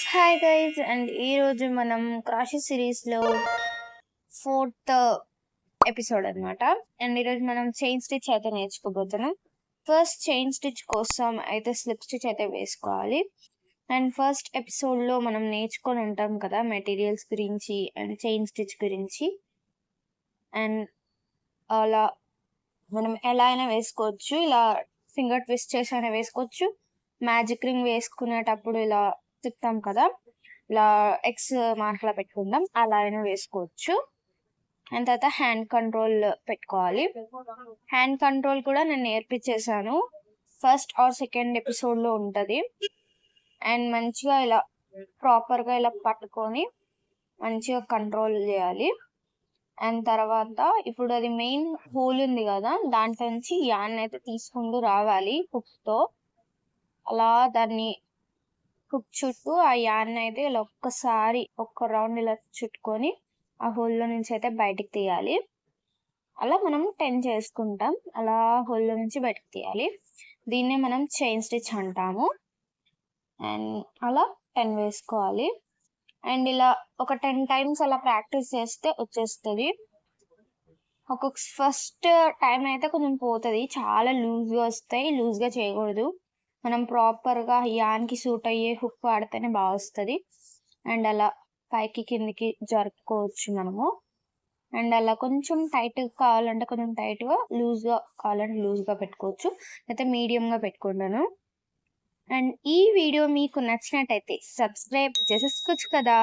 Hi guys and ఈ రోజు మనం క్రాషెస్ సిరీస్ లో 4th ఎపిసోడ్ అన్నమాట. అండ్ ఈరోజు మనం చైన్ స్టిచ్ అయితే నేర్చుకోబోతున్నాం. ఫస్ట్ చైన్ స్టిచ్ కోసం అయితే స్లిప్ స్టిచ్ అయితే వేసుకోవాలి. అండ్ ఫస్ట్ ఎపిసోడ్ లో మనం నేర్చుకొని ఉంటాం కదా మెటీరియల్స్ గురించి అండ్ చైన్ స్టిచ్ గురించి. అండ్ అలా మనం ఎలా అయినా వేసుకోవచ్చు, ఇలా ఫింగర్ ట్విస్ట్ చేసి అయినా వేసుకోవచ్చు. మ్యాజిక్ రింగ్ వేసుకునేటప్పుడు ఇలా తిప్పుతాం కదా, ఇలా ఎక్స్ మార్క్లా పెట్టుకుందాం, అలా అయినా వేసుకోవచ్చు. అండ్ తర్వాత హ్యాండ్ కంట్రోల్ పెట్టుకోవాలి. హ్యాండ్ కంట్రోల్ కూడా నేను నేర్పించేసాను, ఫస్ట్ ఆర్ సెకండ్ ఎపిసోడ్ లో ఉంటది. అండ్ మంచిగా ఇలా ప్రాపర్ గా ఇలా పట్టుకొని మంచిగా కంట్రోల్ చేయాలి. అండ్ తర్వాత ఇప్పుడు అది మెయిన్ హోల్ ఉంది కదా, దాంట్లో నుంచి యాన్ అయితే తీసుకుంటూ రావాలి హుక్ తో. అలా దాన్ని హుక్ చుట్టూ ఆ యాన్ అయితే ఇలా ఒక్కసారి ఒక్క రౌండ్ ఇలా చుట్టుకొని ఆ హోల్లో నుంచి అయితే బయటికి తీయాలి. అలా మనం 10 చేసుకుంటాం, అలా హోల్లో నుంచి బయటికి తీయాలి. దీన్నే మనం చైన్ స్టిచ్ అంటాము. అండ్ అలా 10 వేసుకోవాలి. అండ్ ఇలా ఒక 10 టైమ్స్ అలా ప్రాక్టీస్ చేస్తే వచ్చేస్తుంది. ఒక్కొక్క ఫస్ట్ టైం అయితే కొంచెం పోతుంది, చాలా లూజ్గా వస్తాయి, లూజ్గా చేయకూడదు. మనం ప్రాపర్గా యాన్కి సూట్ అయ్యే హుక్ వాడితేనే బాగా వస్తుంది. అండ్ అలా పైకి కిందికి జరుపుకోవచ్చు మనము. అండ్ అలా కొంచెం టైట్గా కావాలంటే కొంచెం టైట్గా, లూజ్గా కావాలంటే లూజ్గా పెట్టుకోవచ్చు, అయితే మీడియంగా పెట్టుకుంటాను. అండ్ ఈ వీడియో మీకు నచ్చినట్టయితే సబ్స్క్రైబ్ చేసేసుకోవచ్చు కదా.